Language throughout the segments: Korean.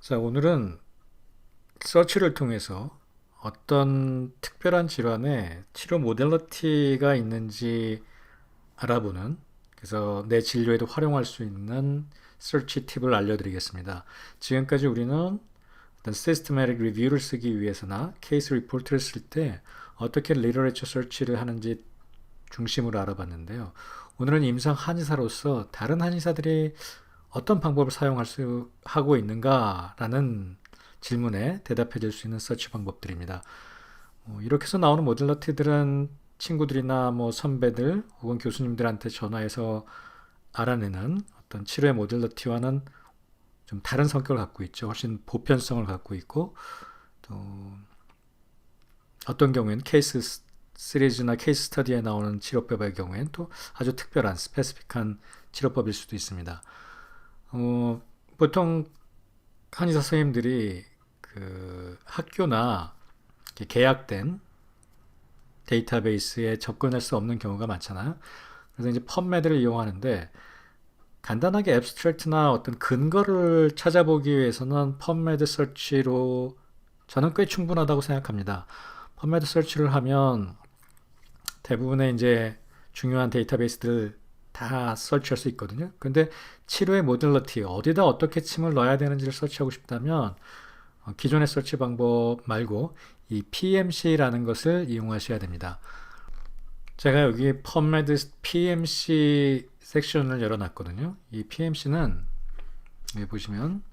자, 오늘은 서치를 통해서 어떤 특별한 질환에 치료 모델리티가 있는지 알아보는, 그래서 내 진료에도 활용할 수 있는 서치 팁을 알려드리겠습니다. 지금까지 우리는 어떤 시스테마틱 리뷰를 쓰기 위해서나 케이스 리포트를 쓸 때 어떻게 리터레처 서치를 하는지 중심으로 알아봤는데요. 오늘은 임상 한의사로서 다른 한의사들이 어떤 방법을 하고 있는가라는 질문에 대답해 줄 수 있는 서치 방법들입니다. 이렇게 해서 나오는 모델러티들은 친구들이나 뭐 선배들 혹은 교수님들한테 전화해서 알아내는 어떤 치료의 모델러티와는 좀 다른 성격을 갖고 있죠. 훨씬 보편성을 갖고 있고, 또 어떤 경우에는 케이스 시리즈나 케이스 스터디에 나오는 치료법의 경우에는 또 아주 특별한 스페시픽한 치료법일 수도 있습니다. 보통 한의사 선생님들이 그 학교나 계약된 데이터베이스에 접근할 수 없는 경우가 많잖아요. 그래서 이제 펀메드를 이용하는데 간단하게 앱스트랙트나 어떤 근거를 찾아보기 위해서는 펀메드 서치로 저는 꽤 충분하다고 생각합니다. 펀메드 서치를 하면 대부분의 이제 중요한 데이터베이스들 다 서치할 수 있거든요. 근데 치료의 모델러티, 어디다 어떻게 침을 넣어야 되는지를 서치하고 싶다면 기존의 서치 방법 말고 이 PMC라는 것을 이용하셔야 됩니다. 제가 여기 PubMed PMC 섹션을 열어놨거든요. 이 PMC는 여기 보시면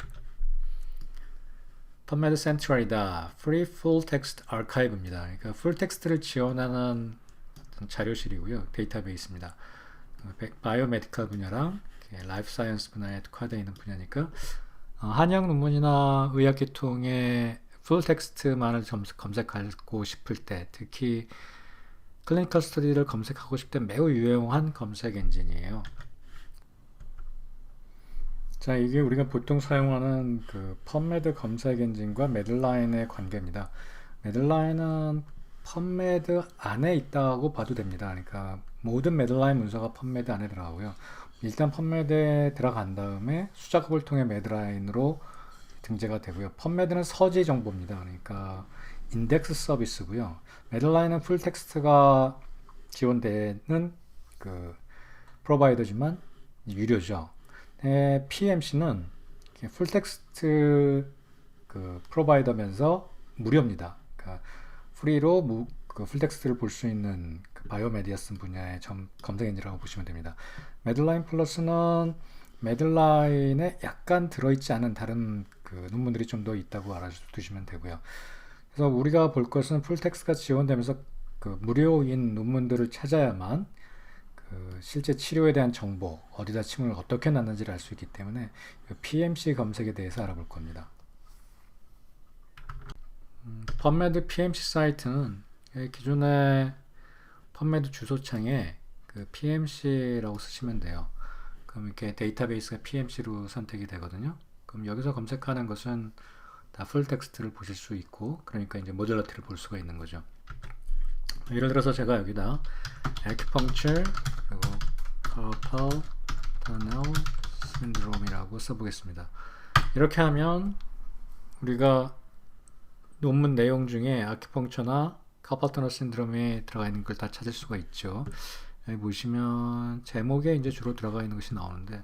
PubMed Central이다. Free Full Text Archive입니다. 그러니까 풀 텍스트를 지원하는 자료실이고요. 데이터베이스입니다. 바이오메디컬 분야랑 라이프 사이언스 분야에 특화되어 있는 분야니까 한약 논문이나 의학계통의 풀 텍스트만을 검색하고 싶을 때, 특히 클리니컬 스터디를 검색하고 싶을 때 매우 유용한 검색 엔진이에요. 자, 이게 우리가 보통 사용하는 그 펀메드 검색 엔진과 매들라인의 관계입니다. 매들라인은 펀메드 안에 있다고 봐도 됩니다. 그러니까 모든 매들라인 문서가 펀메드 안에 들어가고요. 일단 펀메드에 들어간 다음에 수작업을 통해 매들라인으로 등재가 되고요. 펀메드는 서지 정보입니다. 그러니까 인덱스 서비스고요. 매들라인은 풀 텍스트가 지원되는 그 프로바이더지만 유료죠. PMC는 풀 텍스트 그 프로바이더면서 무료입니다. 그러니까 프리로 그 풀텍스트를 볼 수 있는 그 바이오메디슨 분야의 검색 엔진이라고 보시면 됩니다. 매들라인 플러스는 매들라인에 약간 들어있지 않은 다른 그 논문들이 좀 더 있다고 알아두시면 되고요. 그래서 우리가 볼 것은 풀텍스트가 지원되면서 그 무료인 논문들을 찾아야만 그 실제 치료에 대한 정보, 어디다 침을 어떻게 놨는지를 알 수 있기 때문에 PMC 검색에 대해서 알아볼 겁니다. 펀메드 PMC 사이트는 기존의 펀메드 주소창에 그 PMC라고 쓰시면 돼요. 그럼 이렇게 데이터베이스가 PMC로 선택이 되거든요. 그럼 여기서 검색하는 것은 다 풀 텍스트를 보실 수 있고, 그러니까 이제 모듈러티를 볼 수가 있는 거죠. 예를 들어서 제가 여기다 acupuncture 그리고 carpal tunnel syndrome이라고 써보겠습니다. 이렇게 하면 우리가 논문 내용 중에 아큐펑처나 카팔 터널 신드롬에 들어가 있는 걸 다 찾을 수가 있죠. 여기 보시면 제목에 이제 주로 들어가 있는 것이 나오는데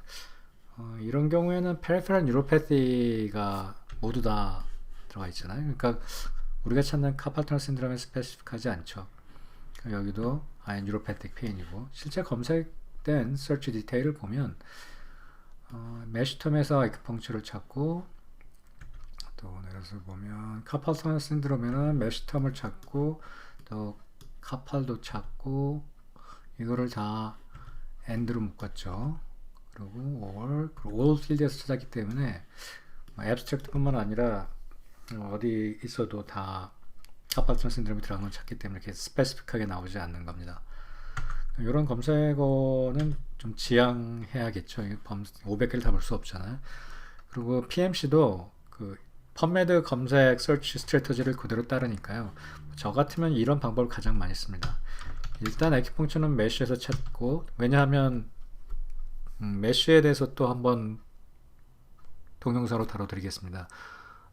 이런 경우에는 페리페럴 뉴로패티가 모두 다 들어가 있잖아요. 그러니까 우리가 찾는 카팔 터널 신드롬에 스페시픽하지 않죠. 여기도 아예 뉴로패틱 페인이고, 실제 검색된 서치 디테일을 보면 메쉬텀에서 아큐펑처를 찾고, 또 내려서 보면 카팔 터널 신드롬에는 메쉬텀을 찾고 또 카팔도 찾고, 이거를 다 엔드로 묶었죠. 그리고 all 필드에서 찾았기 때문에 앱스트랙트뿐만 아니라 어디 있어도 다 카팔 터널 신드롬이 들어간 걸 찾기 때문에 이렇게 스페시픽하게 나오지 않는 겁니다. 이런 검색어는 좀 지양해야겠죠. 500개를 다 볼 수 없잖아요. 그리고 PMC도 그 펀메드 검색 서치 스트래터지를 그대로 따르니까요. 저 같으면 이런 방법을 가장 많이 씁니다. 일단 아큐펑처는 메쉬에서 찾고, 왜냐하면 메쉬에 대해서 또 한번 동영상으로 다뤄드리겠습니다.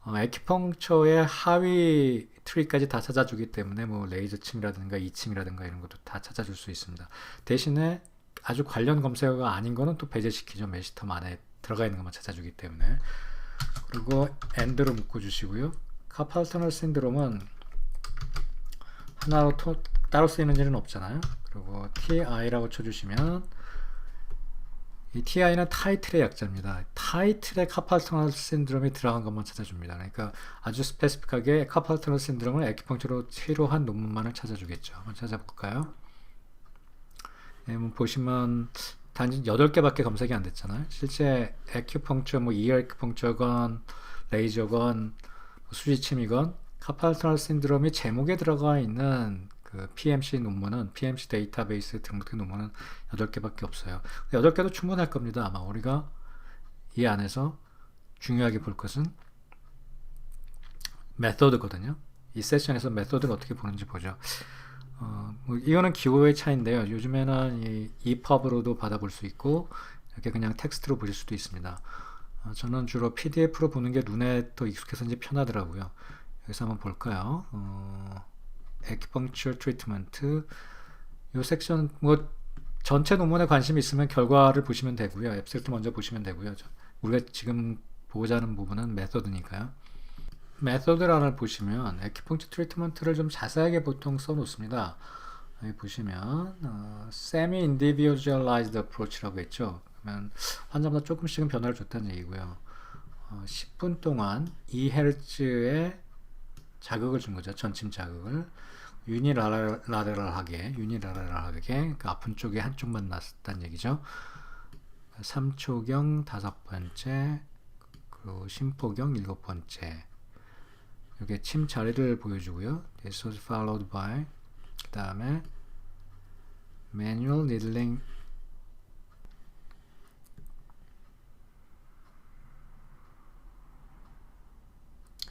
에큐펑처의 하위 트리까지 다 찾아주기 때문에 뭐 레이저 침이라든가 이침이라든가 이런 것도 다 찾아줄 수 있습니다. 대신에 아주 관련 검색어가 아닌 거는 또 배제시키죠. 메시텀 안에 들어가 있는 것만 찾아주기 때문에. 그리고 AND로 묶어주시고요. 카팔 터널 신드롬은 하나로 따로 쓰이는 일은 없잖아요. 그리고 TI라고 쳐주시면 이 TI는 타이틀의 약자입니다. 타이틀에 카팔 터널 신드롬이 들어간 것만 찾아줍니다. 그러니까 아주 스페시픽하게 카팔 터널 신드롬을 에큐펑처로 치료한 논문만을 찾아주겠죠. 한번 찾아볼까요? 네, 보시면 단지 8개밖에 검색이 안 됐잖아요. 실제 에큐펑처, 뭐 이어 에큐펑처건 레이저건 수지침이건 카팔 터널 신드롬이 제목에 들어가 있는 그 PMC 논문은 PMC 데이터베이스 등록된 논문은 8개밖에 없어요. 8개도 충분할 겁니다. 아마 우리가 이 안에서 중요하게 볼 것은 메소드거든요. 이 세션에서 메소드를 어떻게 보는지 보죠. 뭐 이거는 기호의 차이인데요. 요즘에는 이 EPUB으로도 받아볼 수 있고 이렇게 그냥 텍스트로 보실 수도 있습니다. 저는 주로 PDF로 보는 게 눈에 더 익숙해서 이제 편하더라고요. 여기서 한번 볼까요? Acupuncture Treatment 이 섹션 뭐 전체 논문에 관심이 있으면 결과를 보시면 되고요. 앱셀트 먼저 보시면 되고요. 우리가 지금 보고자 하는 부분은 메소드니까요. 메소드란을 보시면 에큐펑처 트리트먼트를 좀 자세하게 보통 써놓습니다. 여기 보시면 Semi Individualized Approach라고 했죠. 그러면 환자마다 조금씩은 변화를 줬다는 얘기고요. 10분 동안 2Hz의 자극을 준 거죠. 전침 자극을 유니라럴하게 그러니까 아픈 쪽에 한쪽만 났다는 얘기죠. 3초경 5번째 그리고 심포경 7번째 이게 침 자리를 보여주고요. This was followed by 그 다음에 manual needling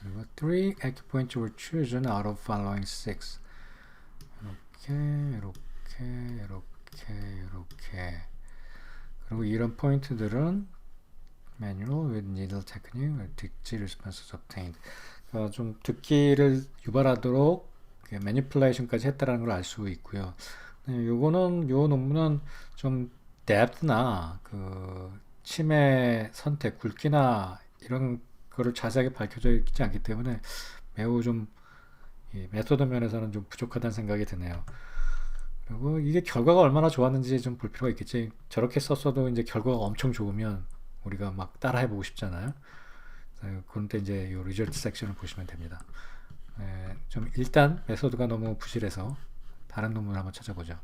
그리고 3 acupoints were chosen out of following 6 이렇게 그리고 이런 포인트들은 manual with needle technique 듣기 responses obtained 좀 듣기를 유발하도록 매니플레이션까지 했다라는 걸 알 수 있고요. 요거는 요 논문은 좀 depth나 그 침의 선택, 굵기나 이런 거를 자세하게 밝혀져 있지 않기 때문에 매우 좀 메소드 면에서는 좀 부족하다는 생각이 드네요. 그리고 이게 결과가 얼마나 좋았는지 좀 볼 필요가 있겠지. 저렇게 썼어도 이제 결과가 엄청 좋으면 우리가 막 따라 해보고 싶잖아요. 그런 때 이제 이 리저트 섹션을 보시면 됩니다. 좀 일단 메소드가 너무 부실해서 다른 논문을 한번 찾아보죠.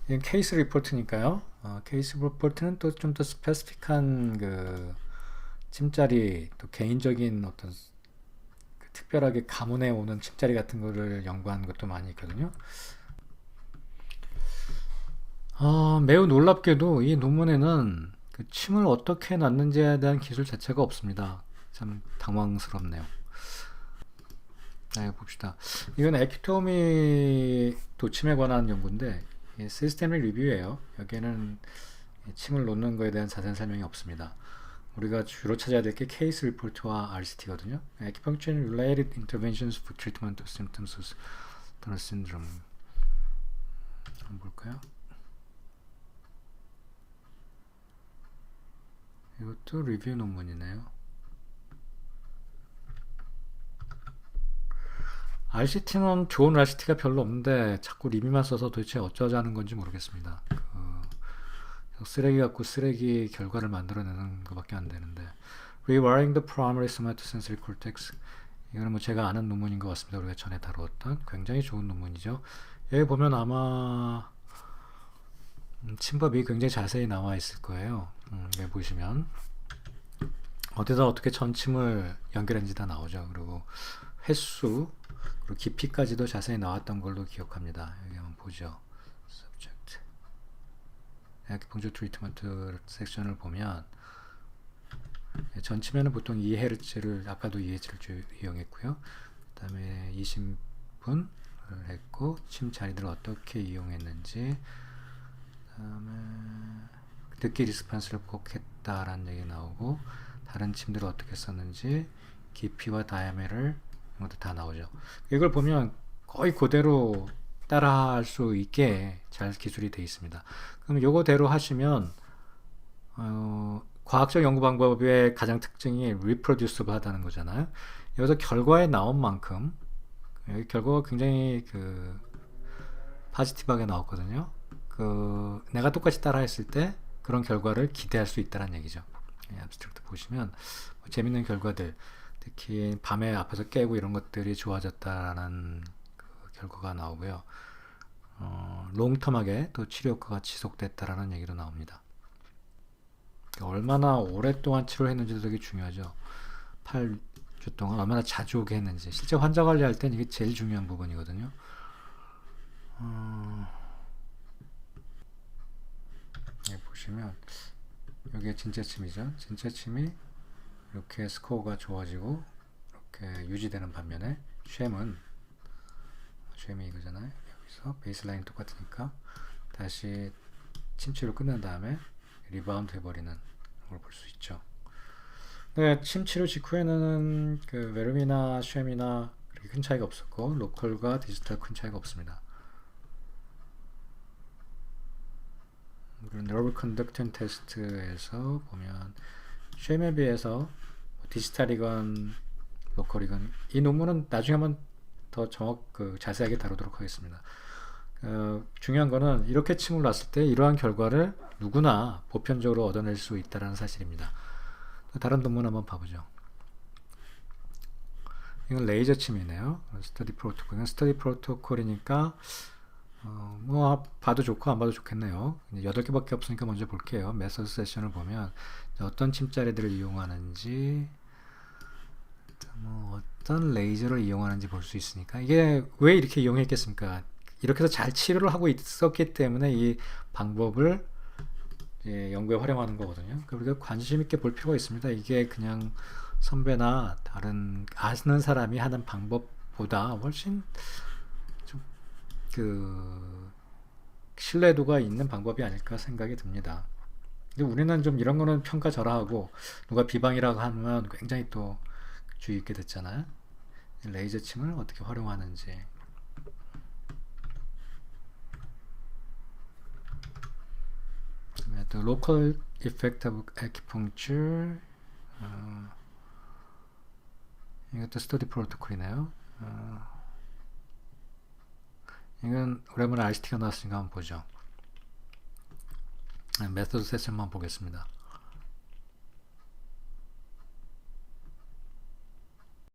이건 케이스 리포트니까요. 케이스 리포트는 또 좀 더 스페시픽한 그 침자리 또 개인적인 어떤 그 특별하게 가문에 오는 침자리 같은 거를 연구한 것도 많이 있거든요. 매우 놀랍게도 이 논문에는 그 침을 어떻게 낳는지에 대한 기술 자체가 없습니다. 참 당황스럽네요. 네, 봅시다. 이건 에큐토미 도침에 관한 연구인데 시스템의 리뷰예요. 여기에는 침을 놓는 거에 대한 자세한 설명이 없습니다. 우리가 주로 찾아야 될 게 케이스 리포트와 RCT거든요. Acupuncture and Related Interventions for Treatment of Symptoms of Turner Syndrome. 한번 볼까요? 이것도 리뷰 논문이네요. RCT는 좋은 RCT가 별로 없는데 자꾸 리뷰만 써서 도대체 어쩌자는 건지 모르겠습니다. 쓰레기 갖고 쓰레기 결과를 만들어내는 것밖에 안 되는데 Rewiring the Primary Somatosensory Cortex 이거는 뭐 제가 아는 논문인 것 같습니다. 우리가 전에 다루었던 굉장히 좋은 논문이죠. 여기 보면 아마 침법이 굉장히 자세히 나와 있을 거예요. 여기 보시면 어디다 어떻게 전침을 연결했는지 다 나오죠. 그리고 횟수 그리고 깊이까지도 자세히 나왔던 걸로 기억합니다. 여기 한번 보죠. Subject Acupuncture Treatment 섹션을 보면 전침에는 보통 2Hz를 아까도 2Hz를 이용했고요. 그 다음에 20분을 했고 침 자리들을 어떻게 이용했는지 그 다음에 듣기 리스판스를 꼭 했다라는 얘기 나오고 다른 침들을 어떻게 썼는지, 깊이와 다이아메를 이런 것도 다 나오죠. 이걸 보면 거의 그대로 따라할 수 있게 잘 기술이 되어 있습니다. 그럼 요거대로 하시면 과학적 연구 방법의 가장 특징이 reproducible하다는 거잖아요. 여기서 결과에 나온 만큼 여기 결과가 굉장히 포지티브하게 나왔거든요. 내가 똑같이 따라 했을 때 그런 결과를 기대할 수 있다는 얘기죠. abstract 보시면 재밌는 결과들, 특히 밤에 앞에서 깨고 이런 것들이 좋아졌다라는 결과가 나오고요. 롱텀하게 또 치료 효과가 지속됐다라는 얘기도 나옵니다. 얼마나 오랫동안 치료했는지도 되게 중요하죠. 8주 동안 얼마나 자주 오게 했는지. 실제 환자 관리할 땐 이게 제일 중요한 부분이거든요. 여기 보시면 여기에 진짜침이죠. 진짜침이 이렇게 스코어가 좋아지고 이렇게 유지되는 반면에 쉐임이 이거잖아요. 여기서 베이스라인 똑같으니까 다시 침치료 끝난 다음에 리바운드 해버리는 걸 볼 수 있죠. 네, 침치료 직후에는 웨름이나 쉐임이나 그렇게 큰 차이가 없었고 로컬과 디지털 큰 차이가 없습니다. nerve conduction 테스트에서 보면 쉐임에 비해서 디지털이건 로컬이건 이 논문은 나중에 한번 더 자세하게 다루도록 하겠습니다. 중요한 거는 이렇게 침을 놨을 때 이러한 결과를 누구나 보편적으로 얻어낼 수 있다는 사실입니다. 다른 논문 한번 봐보죠. 이건 레이저 침이네요. 스터디 프로토콜. 이건 스터디 프로토콜이니까 뭐 봐도 좋고 안 봐도 좋겠네요. 8개밖에 없으니까 먼저 볼게요. 메서드 세션을 보면 어떤 침자리들을 이용하는지, 뭐 어떤 레이저를 이용하는지 볼 수 있으니까. 이게 왜 이렇게 이용했겠습니까? 이렇게 해서 잘 치료를 하고 있었기 때문에 이 방법을 연구에 활용하는 거거든요. 그리고 관심 있게 볼 필요가 있습니다. 이게 그냥 선배나 다른 아는 사람이 하는 방법보다 훨씬 좀 신뢰도가 있는 방법이 아닐까 생각이 듭니다. 근데 우리는 좀 이런 거는 평가절하하고 누가 비방이라고 하면 굉장히 또 주의 있게 됐잖아요. 레이저 침을 어떻게 활용하는지. 또 local effect of acupuncture, 이것도 스터디 프로토콜이네요. 이건 오랜만에 RCT가 나왔으니까 한번 보죠. 메서드 세션만 보겠습니다.